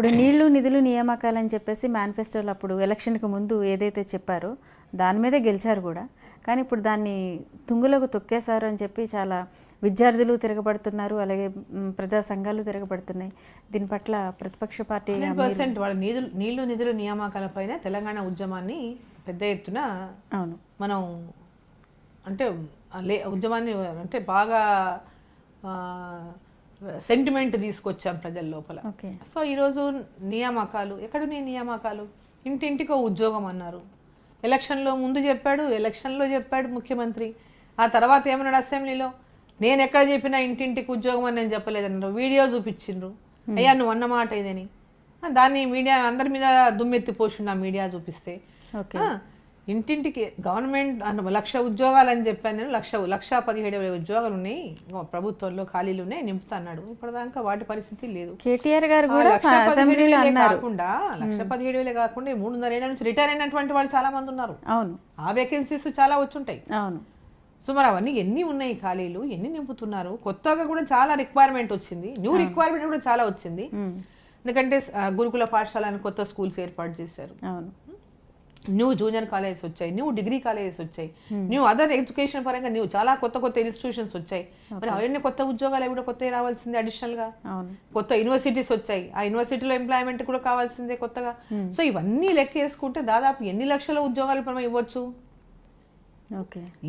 ఇప్పుడు నీళ్లు నిధులు నియామకాలని చెప్పేసి మేనిఫెస్టోలో అప్పుడు ఎలక్షన్కి ముందు ఏదైతే చెప్పారో దాని మీదే గెలిచారు కూడా. కానీ ఇప్పుడు దాన్ని తుంగులోకి తొక్కేశారు అని చెప్పి చాలా విద్యార్థులు తిరగబడుతున్నారు, అలాగే ప్రజా సంఘాలు తిరగబడుతున్నాయి. దీని పట్ల ప్రతిపక్ష పార్టీ 100% వాళ్ళ నీళ్లు నిధులు నియామకాలపైన తెలంగాణ ఉద్యమాన్ని పెద్ద ఎత్తున అవును మనం అంటే ఉద్యమాన్ని అంటే బాగా సెంటిమెంట్ తీసుకొచ్చాం ప్రజల లోపల. సో ఈరోజు నియామకాలు ఎక్కడున్నాయి? నియామకాలు ఇంటింటికో ఉద్యోగం అన్నారు. ఎలక్షన్లో ముందు చెప్పాడు, ఎలక్షన్లో చెప్పాడు ముఖ్యమంత్రి. ఆ తర్వాత ఏమన్నాడు అసెంబ్లీలో, నేను ఎక్కడ చెప్పినా ఇంటింటికి ఉద్యోగం అని నేను చెప్పలేదన్నారు. వీడియో చూపించిండ్రు, అయ్యా నువ్వు అన్నమాట ఇదని. దాన్ని మీడియా అందరి మీద దుమ్మెత్తి పోషున్నా మీడియా చూపిస్తే. ఇంటింటికి గవర్నమెంట్ 1,00,000 ఉద్యోగాలు అని చెప్పాను నేను. 1,17,000 ఉద్యోగాలు ఉన్నాయి ప్రభుత్వంలో, ఖాళీలు ఉన్నాయి, నింపుతా అన్నాడు. ఇప్పటిదాకా వాటి పరిస్థితి లేదు. కేటీఆర్ గారు కూడా కాకుండా 1,17,000 కాకుండా 3.5 ఏళ్ల నుంచి రిటైర్ అయినటువంటి వాళ్ళు చాలా మంది ఉన్నారు. అవును, ఆ వేకెన్సీస్ చాలా వచ్చుంటాయి. అవును. సో మరి అవన్నీ ఎన్ని ఉన్నాయి ఖాళీలు, ఎన్ని నింపుతున్నారు? కొత్తగా కూడా చాలా రిక్వైర్మెంట్ వచ్చింది, న్యూ రిక్వైర్మెంట్ కూడా చాలా వచ్చింది. ఎందుకంటే గురుకుల పాఠశాలను కొత్త స్కూల్స్ ఏర్పాటు చేశారు. అవును, న్యూ జూనియర్ కాలేజెస్ వచ్చాయి, న్యూ డిగ్రీ కాలేజెస్ వచ్చాయి, న్యూ అదర్ ఎడ్యుకేషన్ పరంగా న్యూ చాలా కొత్త ఇన్స్టిట్యూషన్స్ వచ్చాయి. మరి అవన్నీ కొత్త ఉద్యోగాలు కూడా కొత్త రావాల్సిందే అడిషనల్ గా. కొత్త యూనివర్సిటీస్ వచ్చాయి, ఆ యూనివర్సిటీలో ఎంప్లాయ్మెంట్ కూడా కావాల్సిందే కొత్తగా. సో ఇవన్నీ లెక్క వేసుకుంటే దాదాపు ఎన్ని లక్షల ఉద్యోగాలు మనం ఇవ్వచ్చు?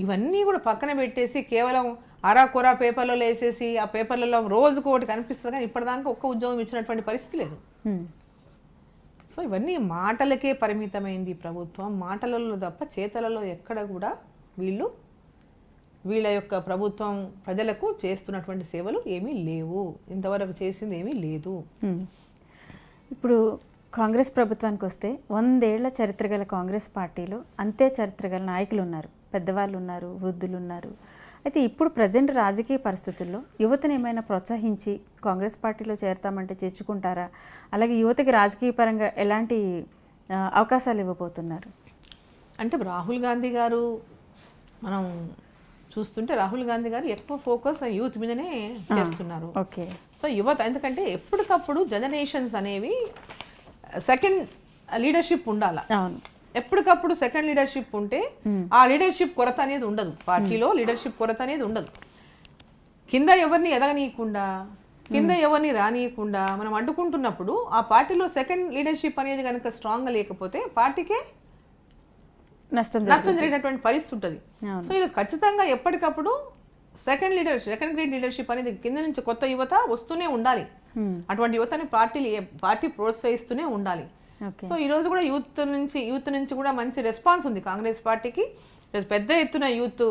ఇవన్నీ కూడా పక్కన పెట్టేసి కేవలం అరాకొరా పేపర్లలో వేసేసి ఆ పేపర్లలో రోజుకు ఒకటి కనిపిస్తుంది, కానీ ఇప్పటిదాకా ఒక్క ఉద్యోగం ఇచ్చినటువంటి పరిస్థితి లేదు. సో ఇవన్నీ మాటలకే పరిమితమైంది ప్రభుత్వం, మాటలలో తప్ప చేతలలో ఎక్కడ కూడా వీళ్ళ యొక్క ప్రభుత్వం ప్రజలకు చేస్తున్నటువంటి సేవలు ఏమీ లేవు, ఇంతవరకు చేసింది ఏమీ లేదు. ఇప్పుడు కాంగ్రెస్ ప్రభుత్వానికి వస్తే 100 ఏళ్ల చరిత్ర గల కాంగ్రెస్ పార్టీలో అంతే చరిత్ర గల నాయకులు ఉన్నారు, పెద్దవాళ్ళు ఉన్నారు, వృద్ధులు ఉన్నారు. అయితే ఇప్పుడు ప్రజెంట్ రాజకీయ పరిస్థితుల్లో యువతను ఏమైనా ప్రోత్సహించి కాంగ్రెస్ పార్టీలో చేరతామంటే చేర్చుకుంటారా? అలాగే యువతకి రాజకీయ పరంగా ఎలాంటి అవకాశాలు ఇవ్వబోతున్నారు? అంటే రాహుల్ గాంధీ గారు మనం చూస్తుంటే రాహుల్ గాంధీ గారు ఎక్కువ ఫోకస్ యూత్ మీదనే చేస్తున్నారు. ఓకే. సో యువత ఎందుకంటే ఎప్పటికప్పుడు జనరేషన్స్ అనేవి సెకండ్ లీడర్షిప్ ఉండాలి. అవును, ఎప్పటికప్పుడు సెకండ్ లీడర్షిప్ ఉంటే ఆ లీడర్షిప్ కొరత అనేది ఉండదు, పార్టీలో లీడర్షిప్ కొరత అనేది ఉండదు. కింద ఎవరిని ఎదగనీయకుండా, కింద ఎవరిని రానియకుండా మనం అడ్డుకుంటున్నప్పుడు ఆ పార్టీలో సెకండ్ లీడర్షిప్ అనేది కనుక స్ట్రాంగ్గా లేకపోతే పార్టీకే నష్టం జరిగేటటువంటి పరిస్థితి ఉంటుంది. సో ఈరోజు ఖచ్చితంగా ఎప్పటికప్పుడు సెకండ్ గ్రేడ్ లీడర్షిప్ అనేది కింద నుంచి కొత్త యువత వస్తూనే ఉండాలి. అటువంటి యువతని పార్టీ ప్రోత్సహిస్తూనే ఉండాలి. సో ఈ రోజు కూడా యూత్ నుంచి కూడా మంచి రెస్పాన్స్ ఉంది కాంగ్రెస్ పార్టీకి. పెద్ద ఎత్తున యూత్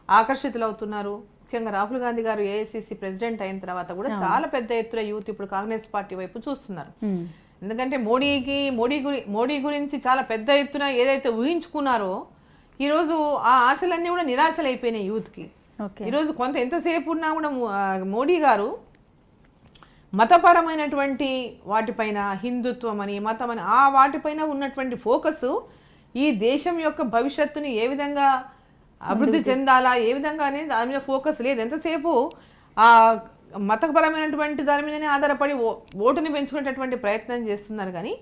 ఆకర్షితులు అవుతున్నారు. ముఖ్యంగా రాహుల్ గాంధీ గారు ఏఐసిసి ప్రెసిడెంట్ అయిన తర్వాత కూడా చాలా పెద్ద ఎత్తున యూత్ ఇప్పుడు కాంగ్రెస్ పార్టీ వైపు చూస్తున్నారు. ఎందుకంటే మోడీ గురించి చాలా పెద్ద ఎత్తున ఏదైతే ఊహించుకున్నారో ఈరోజు ఆ ఆశలన్నీ కూడా నిరాశలు అయిపోయినాయి యూత్కి. ఈరోజు ఎంతసేపు ఉన్నా కూడా మోడీ గారు మతపరమైనటువంటి వాటిపైన, హిందుత్వం అని, మతం అని, ఆ వాటిపైన ఉన్నటువంటి ఫోకస్ ఈ దేశం యొక్క భవిష్యత్తుని ఏ విధంగా అభివృద్ధి చెందాలా, ఏ విధంగా అనేది దాని మీద ఫోకస్ లేదు. ఎంతసేపు ఆ మతపరమైనటువంటి దాని మీదనే ఆధారపడి ఓటుని పెంచుకునేటటువంటి ప్రయత్నం చేస్తున్నారు. కానీ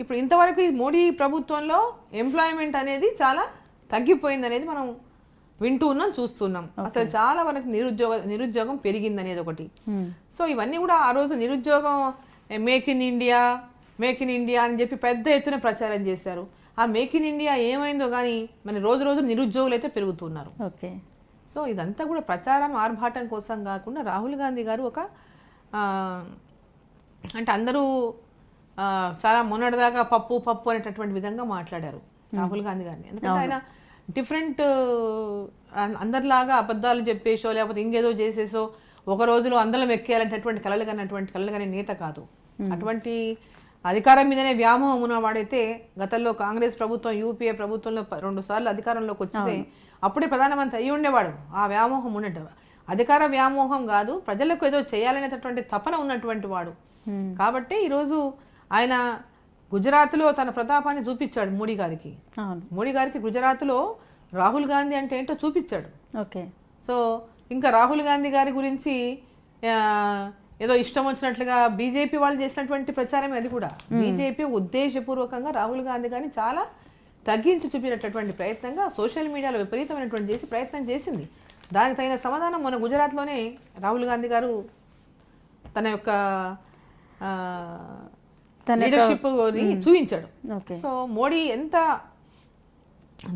ఇప్పుడు ఇంతవరకు ఈ మోడీ ప్రభుత్వంలో ఎంప్లాయ్మెంట్ అనేది చాలా తగ్గిపోయింది అనేది మనం వింటూ ఉన్నాం, చూస్తున్నాం. అసలు చాలా వరకు నిరుద్యోగం పెరిగింది అనేది ఒకటి. సో ఇవన్నీ కూడా ఆ రోజు నిరుద్యోగం మేక్ ఇన్ ఇండియా అని చెప్పి పెద్ద ఎత్తున ప్రచారం చేశారు. ఆ మేక్ ఇన్ ఇండియా ఏమైందో కానీ మన రోజు నిరుద్యోగులు అయితే పెరుగుతున్నారు. ఓకే. సో ఇదంతా కూడా ప్రచారం ఆర్భాటం కోసం కాకుండా రాహుల్ గాంధీ గారు ఒక అంటే అందరూ చాలా మొన్నటిదాకా పప్పు అనేటటువంటి విధంగా మాట్లాడారు రాహుల్ గాంధీ గారిని. ఎందుకంటే ఆయన డిఫరెంట్ అందరిలాగా అబద్ధాలు చెప్పేసో లేకపోతే ఇంకేదో చేసేసో ఒక రోజులో అందరం ఎక్కేయాలంటటువంటి కలలు కానీ నేత కాదు. అటువంటి అధికారం మీదనే వ్యామోహం ఉన్నవాడైతే గతంలో కాంగ్రెస్ ప్రభుత్వం యూపీఏ ప్రభుత్వంలో 2 సార్లు అధికారంలోకి వచ్చితే అప్పుడే ప్రధానమంత్రి అయ్యి ఉండేవాడు. ఆ వ్యామోహం ఉన్నట్టు అధికార వ్యామోహం కాదు, ప్రజలకు ఏదో చేయాలనేటటువంటి తపన ఉన్నటువంటి వాడు. కాబట్టి ఈరోజు ఆయన గుజరాత్లో తన ప్రతాపాన్ని చూపించాడు మోడీ గారికి గుజరాత్లో రాహుల్ గాంధీ అంటే ఏంటో చూపించాడు. ఓకే. సో ఇంకా రాహుల్ గాంధీ గారి గురించి ఏదో ఇష్టం వచ్చినట్లుగా బీజేపీ వాళ్ళు చేసినటువంటి ప్రచారమే అది కూడా. బీజేపీ ఉద్దేశపూర్వకంగా రాహుల్ గాంధీ గారిని చాలా తగ్గించి చూపినటువంటి ప్రయత్నంగా సోషల్ మీడియాలో విపరీతమైనటువంటి ప్రయత్నం చేసింది. దానికి తగిన సమాధానం మన గుజరాత్లోనే రాహుల్ గాంధీ గారు తన యొక్క లీడర్షిప్ చూపించాడు. సో మోడీ ఎంత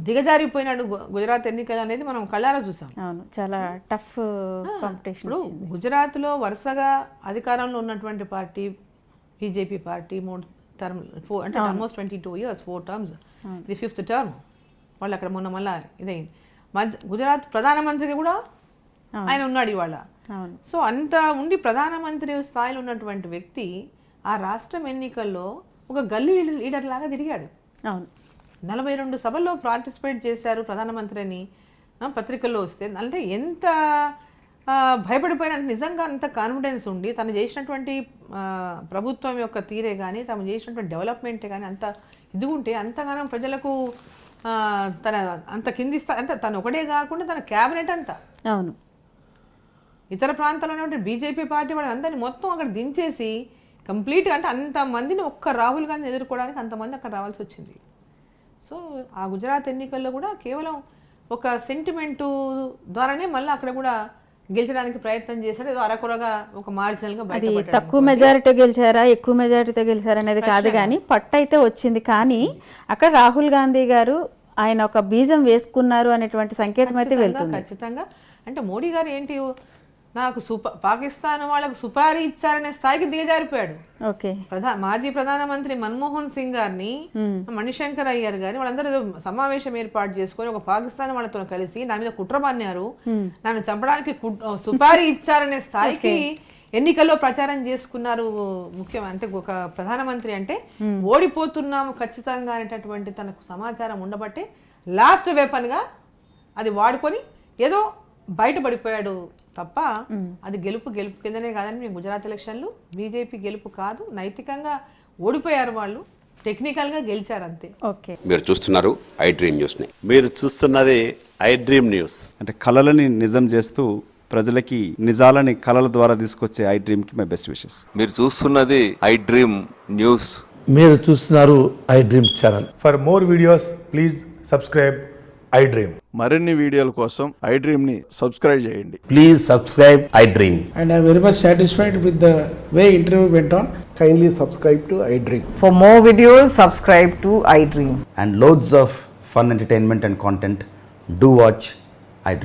దిగజారిపోయినాడు గుజరాత్ ఎన్నికలు అనేది మనం కళ్ళారా చూసాం. అవును, చాలా టఫ్ కాంపిటీషన్. ఇప్పుడు గుజరాత్లో వరుసగా అధికారంలో ఉన్నటువంటి పార్టీ బీజేపీ పార్టీ 3 టర్మ్ అంటే ఆల్మోస్ట్ 22 years 4 terms, ఇది 5th term. వాళ్ళు అక్కడ మొన్న మళ్ళా ఇదైంది. గుజరాత్ ప్రధానమంత్రికి కూడా ఆయన ఉన్నాడు ఇవాళ. సో అంత ఉండి ప్రధానమంత్రి స్థాయిలో ఉన్నటువంటి వ్యక్తి ఆ రాష్ట్రం ఎన్నికల్లో ఒక గల్లీ లీడర్ లాగా తిరిగాడు. అవును, 42 సభల్లో పార్టిసిపేట్ చేశారు ప్రధానమంత్రి అని పత్రికల్లో వస్తే, అంటే ఎంత భయపడిపోయిన, నిజంగా అంత కాన్ఫిడెన్స్ ఉండి తను చేసినటువంటి ప్రభుత్వం యొక్క తీరే కానీ తను చేసినటువంటి డెవలప్మెంటే కానీ అంత ఇదిగుంటే అంతగానో ప్రజలకు తన అంత కింది అంటే తను ఒకటే కాకుండా తన క్యాబినెట్ అంతా, అవును, ఇతర ప్రాంతాల్లో ఉన్నటువంటి బీజేపీ పార్టీ వాళ్ళందరినీ మొత్తం అక్కడ దించేసి కంప్లీట్గా, అంటే అంతమందిని ఒక్క రాహుల్ గాంధీని ఎదుర్కోవడానికి అంతమంది అక్కడ రావాల్సి వచ్చింది. సో ఆ గుజరాత్ ఎన్నికల్లో కూడా కేవలం ఒక సెంటిమెంటు ద్వారానే మళ్ళీ అక్కడ కూడా గెలిచడానికి ప్రయత్నం చేశాడు. ఏదో అరకొరగా ఒక మార్జినల్గా అది తక్కువ మెజారిటీ గెలిచారా ఎక్కువ మెజారిటీతో గెలిచారా అనేది కాదు, కానీ పట్టు అయితే వచ్చింది. కానీ అక్కడ రాహుల్ గాంధీ గారు ఆయన ఒక బీజం వేసుకున్నారు అనేటువంటి సంకేతం అయితే వెళ్తుంది ఖచ్చితంగా. అంటే మోడీ గారు ఏంటి, నాకు పాకిస్తాన్ వాళ్ళకు సుపారీ ఇచ్చారనే స్థాయికి దిగజారిపోయాడు. ఓకే, మాజీ ప్రధానమంత్రి మన్మోహన్ సింగ్ గారిని, మణిశంకర్ అయ్యర్ గారిని వాళ్ళందరూ సమావేశం ఏర్పాటు చేసుకొని ఒక పాకిస్తాన్ వాళ్ళతో కలిసి నా మీద కుట్ర పన్నారు, నన్ను చంపడానికి సుపారీ ఇచ్చారనే స్థాయికి ఎన్నికల్లో ప్రచారం చేసుకున్నారు. ముఖ్యం అంటే ఒక ప్రధానమంత్రి అంటే ఓడిపోతున్నాము ఖచ్చితంగా అనేటటువంటి తనకు సమాచారం ఉండబట్టే లాస్ట్ వెపన్ గా అది వాడుకొని ఏదో బయటపడిపోయాడు తప్ప అది గెలుపు కిందనే కాదని మేము గుజరాత్ ఎలక్షన్లు బీజేపీ గెలుపు కాదు, నైతికంగా ఓడిపోయారు వాళ్ళు, టెక్నికల్ గా గెలిచారు అంతే. ఓకే, మీరు చూస్తున్నారు ఐ డ్రీమ్ న్యూస్ ని. మీరు చూస్తున్నది ఐ డ్రీమ్ న్యూస్. అంటే కళలని నిజం చేస్తూ ప్రజలకి నిజాలని కళల ద్వారా తీసుకొచ్చే ఐ డ్రీమ్ కి మై బెస్ట్ విషెస్. మీరు చూస్తున్నది ఐ డ్రీమ్ న్యూస్. మీరు చూస్తున్నారు I dream channel. For more videos, please subscribe I Dream. మరిన్ని వీడియోల కోసం ఐ డ్రీమ్ ని సబ్స్క్రైబ్ చేయండి. Please subscribe I dream. And I am very much satisfied with the way interview went on. Kindly subscribe to I Dream. For more videos, subscribe to iDream. And loads of fun entertainment and content. Do watch I Dream.